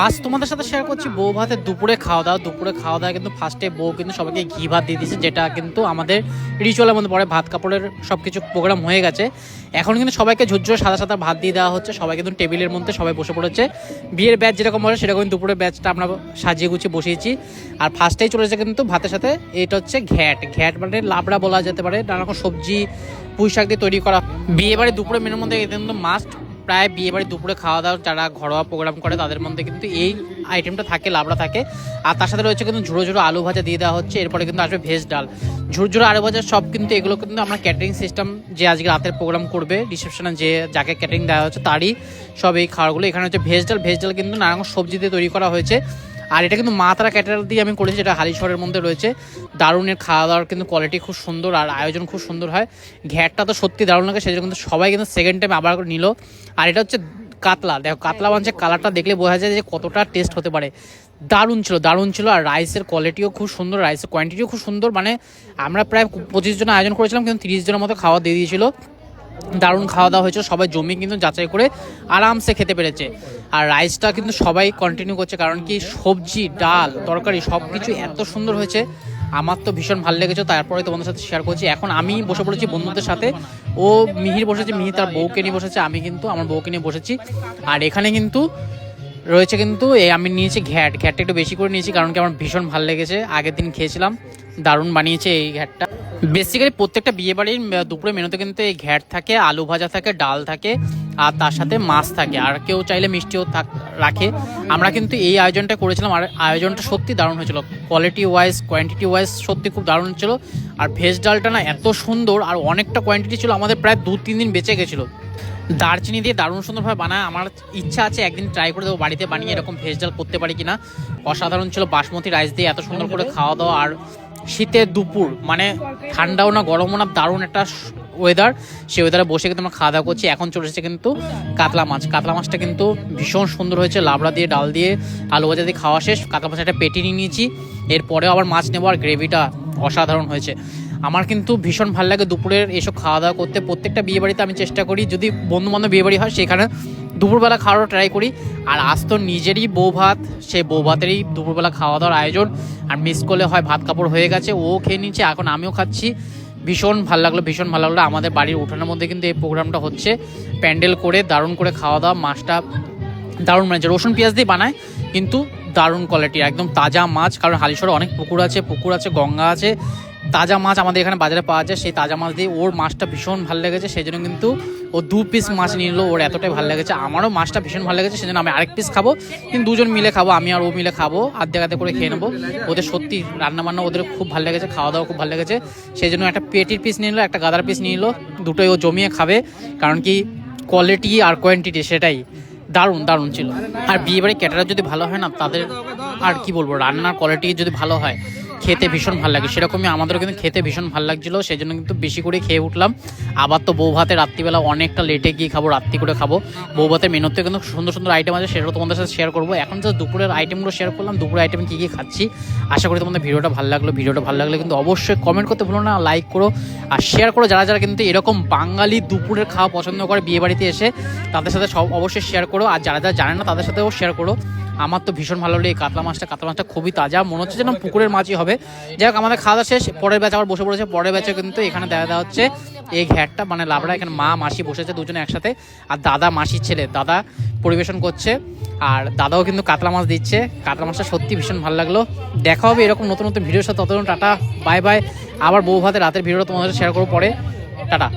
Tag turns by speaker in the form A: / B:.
A: আজ তোমাদের সাথে শেয়ার করছি বউ ভাতের দুপুরে খাওয়া দাওয়া কিন্তু ফার্স্টে বউ কিন্তু সবাইকে ঘি ভাত দিয়ে দিয়েছে, যেটা কিন্তু আমাদের রিচুয়ালের মধ্যে পড়ে। ভাত কাপড়ের সব কিছু প্রোগ্রাম হয়ে গেছে, এখন কিন্তু সবাইকে ঝুরঝুরে সাদা সাদা ভাত দিয়ে দেওয়া হচ্ছে। সবাই কিন্তু টেবিলের মধ্যে সবাই বসে পড়েছে, বিয়ের ব্যাচ যেরকম বলে সেরকম দুপুরের ব্যাচটা আমরা সাজিয়ে গুছিয়ে বসিয়েছি। আর ফার্স্টেই চলেছে কিন্তু ভাতের সাথে এটা হচ্ছে ঘ্যাট মানে লাবড়া বলা যেতে পারে, নানা রকম সবজি পুঁই শাক দিয়ে তৈরি করা। বিয়ে বাড়ি দুপুরের মেনুর মধ্যে এটা কিন্তু মাস্ট, প্রায় বিয়ে বাড়ি দুপুরে খাওয়া দাওয়া যারা ঘরোয়া প্রোগ্রাম করে তাদের মধ্যে কিন্তু এই আইটেমটা থাকে, লাবড়া থাকে। আর তার সাথে রয়েছে কিন্তু ঝুড়ো ঝুড়ো আলু ভাজা দিয়ে দেওয়া হচ্ছে। এরপরে কিন্তু আসবে ভেজ ডাল, ঝুরঝুরো আলু ভাজা সব কিন্তু এগুলো কিন্তু আমরা ক্যাটারিং সিস্টেম, যে আজকে রাতের প্রোগ্রাম করবে রিসেপশনে যে যাকে ক্যাটারিং দেওয়া হচ্ছে তারই সব এই খাবারগুলো। এখানে হচ্ছে ভেজ ডাল কিন্তু নানা রকম সবজি দিয়ে তৈরি করা হয়েছে। আর এটা কিন্তু মা তারা ক্যাটারার দিয়ে আমি করেছি, যেটা হালিশহরের মধ্যে রয়েছে। দারুণের খাওয়া দাওয়ার কিন্তু কোয়ালিটি খুব সুন্দর আর আয়োজন খুব সুন্দর হয়। ঘ্যাটটা তো সত্যি দারুণ লাগে, সেজন্য কিন্তু সবাই কিন্তু সেকেন্ড টাইম আবার নিল। আর এটা হচ্ছে কাতলা, দেখো কাতলা মাছের কালারটা দেখলে বোঝা যায় যে কতটা টেস্ট হতে পারে। দারুণ ছিল। আর রাইসের কোয়ালিটিও খুব সুন্দর, রাইসের কোয়ান্টিটিও খুব সুন্দর। মানে আমরা প্রায় 25 জন আয়োজন করেছিলাম, কিন্তু 30 জনের মতো খাওয়া দিয়ে দিয়েছিল। দারুণ খাওয়া দাওয়া হয়েছিল, সবাই জমি কিন্তু যাচাই করে আরামসে খেতে পেরেছে। আর রাইসটা কিন্তু সবাই কন্টিনিউ করছে, কারণ কি সবজি ডাল তরকারি সব কিছু এত সুন্দর হয়েছে, আমার তো ভীষণ ভালো লেগেছে। তারপরে তোমাদের সাথে শেয়ার করছি। এখন আমি বসে পড়েছি বন্ধুদের সাথে, ও মিহির বসেছে, মিহি তার বউকে নিয়ে বসেছে, আমি কিন্তু আমার বউকে নিয়ে বসেছি। আর এখানে কিন্তু রয়েছে কিন্তু আমি নিয়েছি ঘ্যাটটা একটু বেশি করে নিয়েছি, কারণ কি আমার ভীষণ ভালো লেগেছে। আগের দিন খেয়েছিলাম, দারুণ বানিয়েছে এই ঘ্যাটটা। বেসিক্যালি প্রত্যেকটা বিয়ে বাড়ির দুপুরে মেনুতে কিন্তু এই ঘ্যাট থাকে, আলু ভাজা থাকে, ডাল থাকে, আর তার সাথে মাছ থাকে। আর কেউ চাইলে মিষ্টিও রাখে। আমরা কিন্তু এই আয়োজনটা করেছিলাম, আর আয়োজনটা সত্যি দারুণ হয়েছিল। কোয়ালিটি ওয়াইজ কোয়ান্টিটি ওয়াইজ সত্যি খুব দারুণ ছিল। আর ভেজ ডালটা না এত সুন্দর, আর অনেকটা কোয়ান্টিটি ছিল, আমাদের প্রায় 2-3 দিন বেঁচে গেছিলো। দারচিনি দিয়ে দারুণ সুন্দরভাবে বানায়। আমার ইচ্ছা আছে একদিন ট্রাই করে দেবো বাড়িতে বানিয়ে এরকম ভেজ ডাল করতে পারি কিনা। অসাধারণ ছিল, বাসমতি রাইস দিয়ে এত সুন্দর করে খাওয়া দাওয়া। আর শীতের দুপুর, মানে ঠান্ডাও না গরমও না, দারুণ একটা ওয়েদার। সেই ওয়েদারে বসে কিন্তু আমরা খাওয়া দাওয়া করছি। এখন চলে এসেছে কিন্তু কাতলা মাছটা কিন্তু ভীষণ সুন্দর হয়েছে, লাবড়া দিয়ে ডাল দিয়ে আলু ভাজা দিয়ে খাওয়া শেষ। কাতলা মাছ একটা পেটি নিয়ে নিয়েছি, এরপরেও আবার মাছ নেবো। আর গ্রেভিটা অসাধারণ হয়েছে। আমার কিন্তু ভীষণ ভালো লাগে দুপুরের এসব খাওয়া দাওয়া করতে। প্রত্যেকটা বিয়ে বাড়িতে আমি চেষ্টা করি, যদি বন্ধু বান্ধব বিয়ে বাড়ি হয় সেখানে দুপুরবেলা খাওয়ারও ট্রাই করি। আর আজ তো নিজেরই বউ ভাত, সেই বউ ভাতেরই দুপুরবেলা খাওয়া দাওয়ার আয়োজন। আর মিস করলে হয় ভাত কাপড় হয়ে গেছে, ও খেয়ে নিচ্ছে, এখন আমিও খাচ্ছি। ভীষণ ভালো লাগলো। আমাদের বাড়ির উঠানের মধ্যে কিন্তু এই প্রোগ্রামটা হচ্ছে, প্যান্ডেল করে দারুণ করে খাওয়া দাওয়া। মাছটা দারুণ বানিয়েছে, রসুন পেঁয়াজ দিয়ে বানায়, কিন্তু দারুণ কোয়ালিটি, একদম তাজা মাছ। কারণ হালিশহরে অনেক পুকুর আছে, গঙ্গা আছে, তাজা মাছ আমাদের এখানে বাজারে পাওয়া যায়। সেই তাজা মাছ দিয়ে ওর মাছটা ভীষণ ভালো লেগেছে, সেই জন্য কিন্তু ও 2 পিস মাছ নিয়ে নিল। ওর এতটাই ভালো লেগেছে, আমারও মাছটা ভীষণ ভালো লেগেছে, সেই জন্য আমি আরেক পিস খাবো। কিন্তু দুজন মিলে খাবো, আমি আর ও মিলে খাবো, আধে করে খেয়ে নেবো। ওদের সত্যি রান্নাবান্না ওদের খুব ভালো লেগেছে, খাওয়া দাওয়া খুব ভালো লেগেছে, সেই জন্য একটা পেটির পিস নিয়ে নিল, একটা গাদার পিস নিয়ে নিল। দুটোই ও জমিয়ে খাবে, কারণ কি কোয়ালিটি আর কোয়ান্টিটি সেটাই দারুণ ছিল। আর বিয়ে বাড়ি ক্যাটারার যদি ভালো হয় না, তাদের আর কি বলবো, রান্নার কোয়ালিটি যদি ভালো হয় খেতে ভীষণ ভালো লাগে। সেরকমই আমাদেরও কিন্তু খেতে ভীষণ ভালো লাগছিলো, সেই জন্য কিন্তু বেশি করে খেয়ে উঠলাম। আবার তো বউ ভাতে রাত্রিবেলা অনেকটা লেটে গিয়ে খাবো, রাত্রি করে খাবো। বউ ভাতের মেনুতে কিন্তু সুন্দর আইটেম আছে, সেটাও তোমাদের সাথে শেয়ার করবো। এখন যে দুপুরের আইটেমগুলো শেয়ার করলাম, দুপুরের আইটেম কী খাচ্ছি। আশা করি তোমাদের ভিডিওটা ভালো লাগলে কিন্তু অবশ্যই কমেন্ট করতে ভুলো না, লাইক করো আর শেয়ার করো। যারা কিন্তু এরকম বাঙালি দুপুরের খাওয়া পছন্দ করে বিয়ে বাড়িতে এসে, তাদের সাথে সব অবশ্যই শেয়ার করো। আর যারা জানে না তাদের সাথেও শেয়ার করো। আমার তো ভীষণ ভালো লাগে এই কাতলা মাছটা খুবই তাজা, মনে হচ্ছে যেন পুকুরের মাছই হবে। যাই হোক, আমাদের খাওয়া দাওয়া শেষ, পরের ব্যাচ আবার বসে পড়েছে। পরের ব্যাচে কিন্তু এখানে দেওয়া হচ্ছে এই ঘ্যাটটা, মানে লাবড়া। এখানে মা মাসি বসেছে দুজনে একসাথে, আর দাদা মাসির ছেলে দাদা পরিবেশন করছে। আর দাদাও কিন্তু কাতলা মাছ দিচ্ছে। কাতলা মাছটা সত্যি ভীষণ ভালো লাগলো। দেখা হবে এরকম নতুন ভিডিওর সাথে, ততক্ষণ টাটা বাই বাই। আবার বউ ভাতে রাতের ভিডিওটা তোমাদের শেয়ার করবো পরে, টাটা।